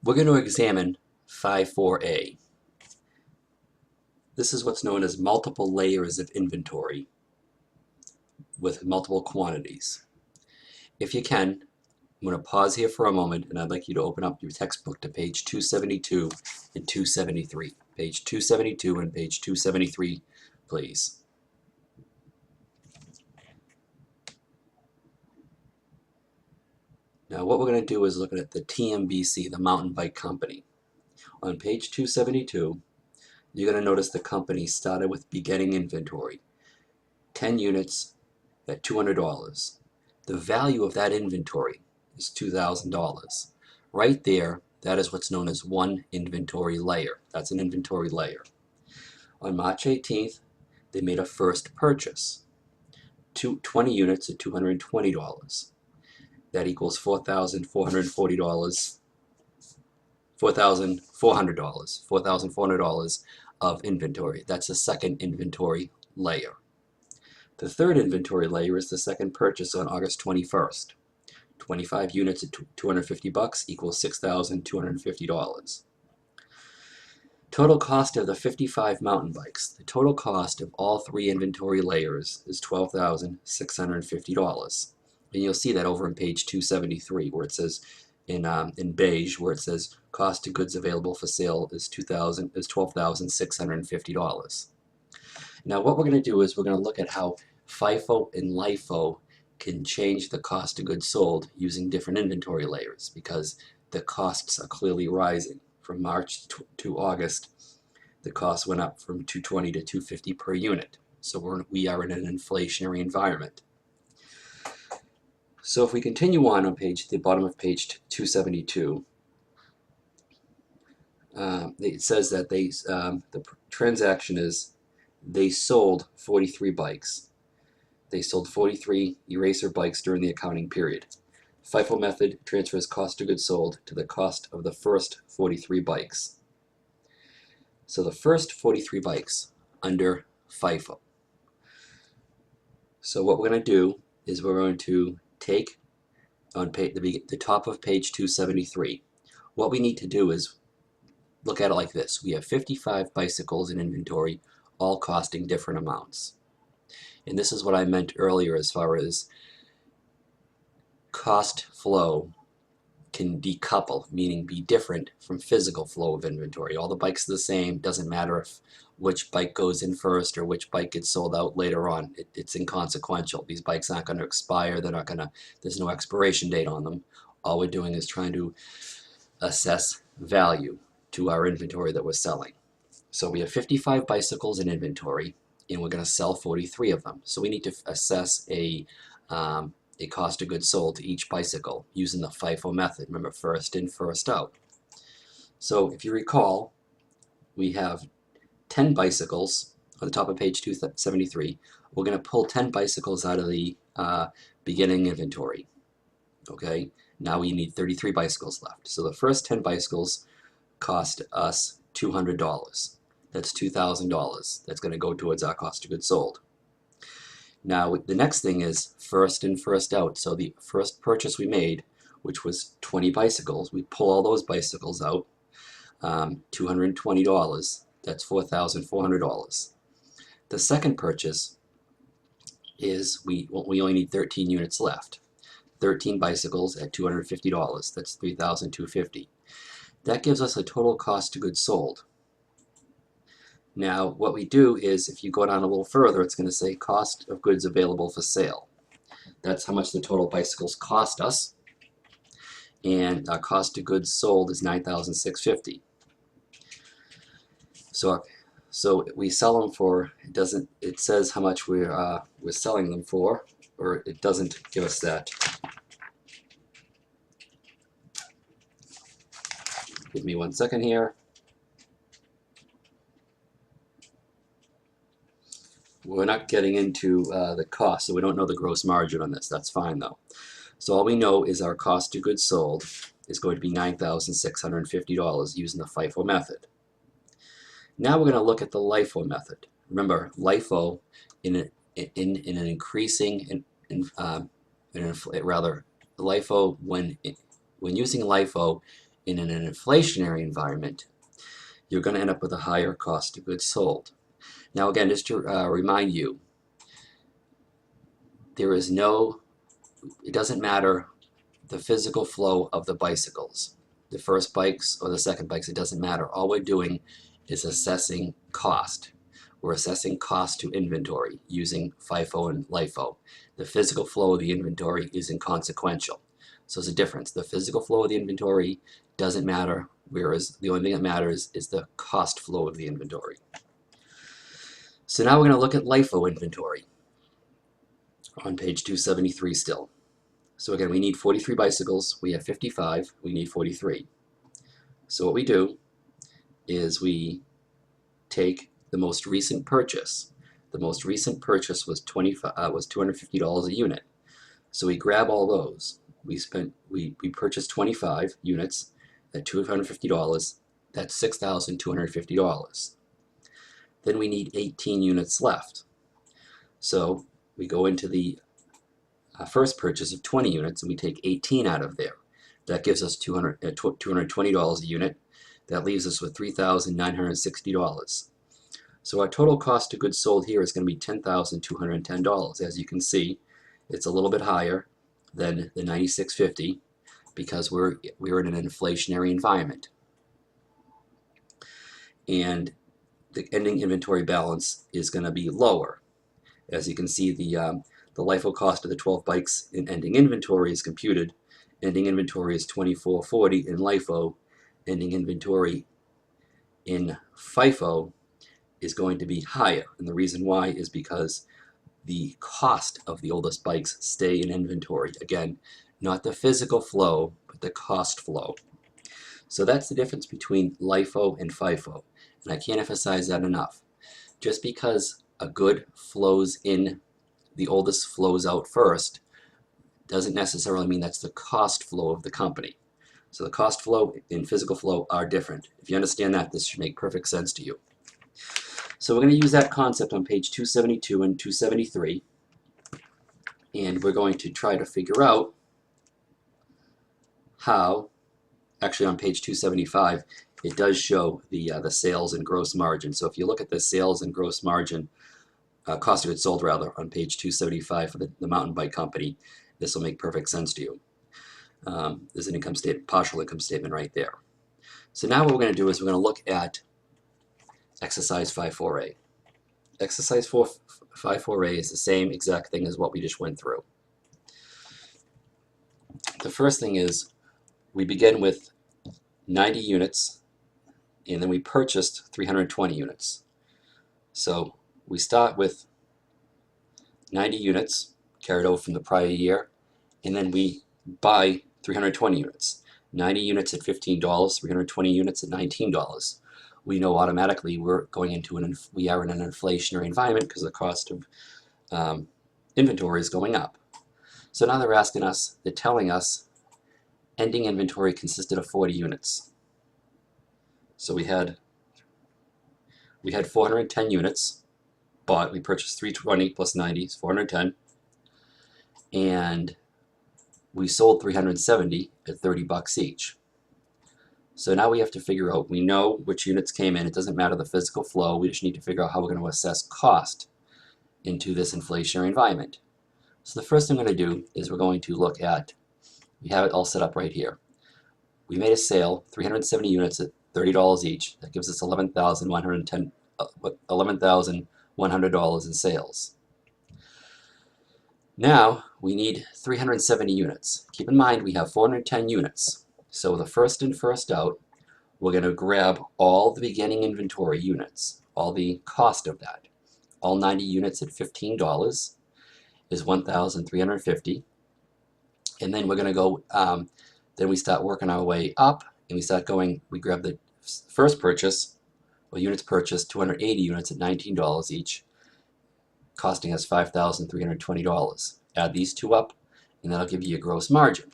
We're going to examine 5.4a. This is what's known as multiple layers of inventory with multiple quantities. If you can, I'm going to pause here for a moment and I'd like you to open up your textbook to page 272 and 273. Page 272 and page 273, please. Now what we're going to do is look at the TMBC, the Mountain Bike Company. On page 272, you're going to notice the company started with beginning inventory, 10 units at $200. The value of that inventory is $2,000. Right there, that is what's known as one inventory layer. That's an inventory layer. On March 18th, they made a first purchase, 20 units at $220. That equals $4,440, $4,400 of inventory. That's the second inventory layer. The third inventory layer is the second purchase on August 21st. 25 units at $250 equals $6,250. Total cost of the 55 mountain bikes. The total cost of all three inventory layers is $12,650. And you'll see that over on page 273 where it says in beige where it says cost of goods available for sale is $12,650. Now what we're going to do is we're going to look at how FIFO and LIFO can change the cost of goods sold using different inventory layers because the costs are clearly rising. From March to August, the cost went up from $220 to $250 per unit. So we are in an inflationary environment. So if we continue on the bottom of page 272, it says that the transaction is they sold 43 bikes. They sold 43 eraser bikes during the accounting period. FIFO method transfers cost of goods sold to the cost of the first 43 bikes. So the first 43 bikes under FIFO. So what we're going to do is we're going to take on the top of page 273. What we need to do is look at it like this. We have 55 bicycles in inventory, all costing different amounts. And this is what I meant earlier as far as cost flow can decouple, meaning be different from physical flow of inventory. All the bikes are the same, doesn't matter if which bike goes in first or which bike gets sold out later on. It's inconsequential. These bikes aren't going to expire, there's no expiration date on them. All we're doing is trying to assess value to our inventory that we're selling. So we have 55 bicycles in inventory and we're going to sell 43 of them. So we need to assess a cost of goods sold to each bicycle using the FIFO method. Remember, first in, first out. So if you recall, we have 10 bicycles on the top of page 273. We're going to pull 10 bicycles out of the beginning inventory. Okay, now we need 33 bicycles left. So the first 10 bicycles cost us $200. That's $2,000. That's going to go towards our cost of goods sold. Now the next thing is first in, first out. So the first purchase we made, which was 20 bicycles, we pull all those bicycles out, $220. That's $4,400. The second purchase is we only need 13 units left. 13 bicycles at $250. That's $3,250. That gives us a total cost of goods sold. Now what we do is if you go down a little further, it's going to say cost of goods available for sale. That's how much the total bicycles cost us, and our cost of goods sold is $9,650. So we sell them for, it says how much we're selling them for, or it doesn't give us that. Give me 1 second here. We're not getting into the cost, so we don't know the gross margin on this. That's fine though. So all we know is our cost of goods sold is going to be $9,650 using the FIFO method. Now we're going to look at the LIFO method. Remember, LIFO in an increasing, LIFO when using LIFO in an inflationary environment, you're going to end up with a higher cost of goods sold. Now again, just to remind you, it doesn't matter the physical flow of the bicycles, the first bikes or the second bikes, it doesn't matter. All we're doing is assessing cost. We're assessing cost to inventory using FIFO and LIFO. The physical flow of the inventory is inconsequential. So there's a difference. The physical flow of the inventory doesn't matter, whereas the only thing that matters is the cost flow of the inventory. So now we're going to look at LIFO inventory on page 273 still. So again, we need 43 bicycles. We have 55. We need 43. So what we do is we take the most recent purchase. The most recent purchase was $250 a unit. So we grab all those. We purchased 25 units at $250. That's $6,250. Then we need 18 units left. So we go into the first purchase of 20 units and we take 18 out of there. That gives us $220 a unit. That leaves us with $3,960. So our total cost of goods sold here is going to be $10,210. As you can see, it's a little bit higher than the $96.50 because we're in an inflationary environment. And the ending inventory balance is going to be lower. As you can see, the LIFO cost of the 12 bikes in ending inventory is computed. Ending inventory is $24.40 in LIFO. Ending inventory in FIFO is going to be higher. And the reason why is because the cost of the oldest bikes stay in inventory. Again, not the physical flow, but the cost flow. So that's the difference between LIFO and FIFO. And I can't emphasize that enough. Just because a good flows in, the oldest flows out first, doesn't necessarily mean that's the cost flow of the company. So the cost flow and physical flow are different. If you understand that, this should make perfect sense to you. So we're going to use that concept on page 272 and 273, and we're going to try to figure out how, actually on page 275, it does show the sales and gross margin. So if you look at the sales and gross margin, cost of goods sold rather, on page 275 for the mountain bike company, this will make perfect sense to you. There's an income statement, partial income statement right there. So now what we're going to do is we're going to look at exercise 5.4a. Exercise 5.4a is the same exact thing as what we just went through. The first thing is we begin with 90 units and then we purchased 320 units. So we start with 90 units carried over from the prior year, and then we buy 320 units. 90 units at $15, 320 units at $19. We know automatically we are in an inflationary environment because the cost of inventory is going up. So now they're telling us ending inventory consisted of 40 units. So we had 410 units bought. We purchased 320 plus 90 is 410, and we sold 370 at $30 each. So now we have to figure out, we know which units came in. It doesn't matter the physical flow. We just need to figure out how we're going to assess cost into this inflationary environment. So the first thing I'm going to do is we're going to look at, we have it all set up right here. We made a sale, 370 units at $30 each. That gives us $11,100 in sales. Now we need 370 units. Keep in mind we have 410 units. So the first in, first out, we're going to grab all the beginning inventory units, all the cost of that. All 90 units at $15 is $1,350. And then we're going to go, then we start working our way up, and we start going, we grab the first purchase, well, units purchased, 280 units at $19 each, costing us $5,320. Add these two up, and that'll give you a gross margin.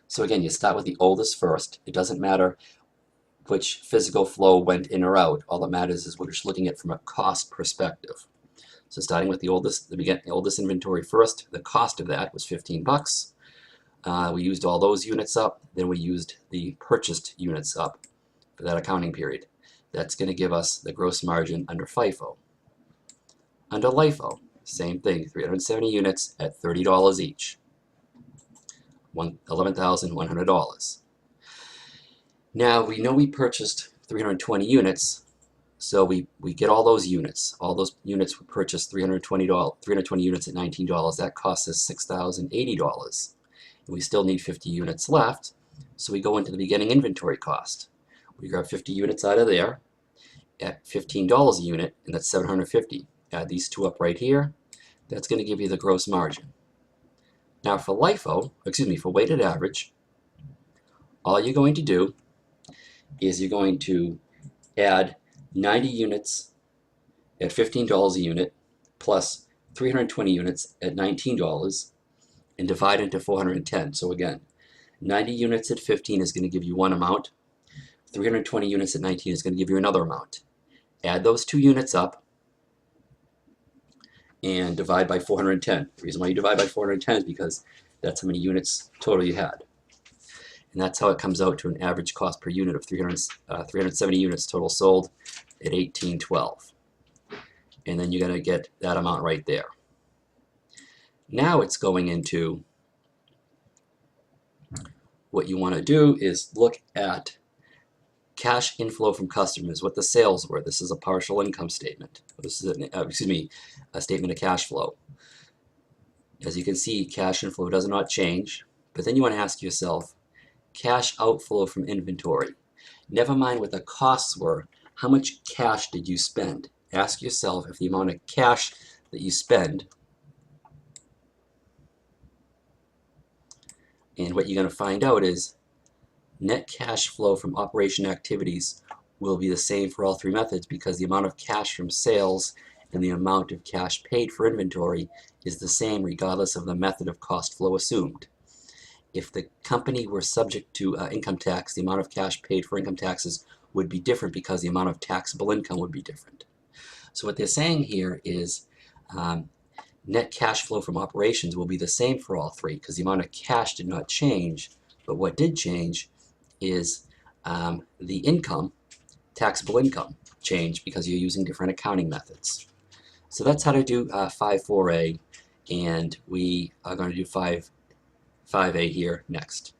So again, you start with the oldest first. It doesn't matter which physical flow went in or out. All that matters is we're just looking at it from a cost perspective. So starting with the oldest inventory first, the cost of that was $15. We used all those units up, then we used the purchased units up for that accounting period. That's going to give us the gross margin under FIFO. Under LIFO, same thing, 370 units at $30 each, $11,100. Now we know we purchased 320 units, so we get all those units. All those units were purchased, 320 units at $19. That costs us $6,080. And we still need 50 units left, so we go into the beginning inventory cost. We grab 50 units out of there at $15 a unit, and that's $750. Add these two up right here. That's going to give you the gross margin. Now for LIFO, for weighted average, all you're going to do is you're going to add 90 units at $15 a unit plus 320 units at $19 and divide into 410. So again, 90 units at 15 is going to give you one amount. 320 units at 19 is going to give you another amount. Add those two units up and divide by 410. The reason why you divide by 410 is because that's how many units total you had. And that's how it comes out to an average cost per unit of 370 units total sold at $18.12. And then you're going to get that amount right there. Now it's going into what you want to do is look at cash inflow from customers, what the sales were. This is a partial income statement. This is a statement of cash flow. As you can see, cash inflow does not change, but then you want to ask yourself, cash outflow from inventory. Never mind what the costs were, how much cash did you spend? Ask yourself if the amount of cash that you spend, and what you're going to find out is net cash flow from operation activities will be the same for all three methods because the amount of cash from sales and the amount of cash paid for inventory is the same regardless of the method of cost flow assumed. If the company were subject to income tax, the amount of cash paid for income taxes would be different because the amount of taxable income would be different. So what they're saying here is net cash flow from operations will be the same for all three because the amount of cash did not change, but what did change is the income, taxable income, changed because you're using different accounting methods. So that's how to do 5.4a, and we are going to do 5.5a here next.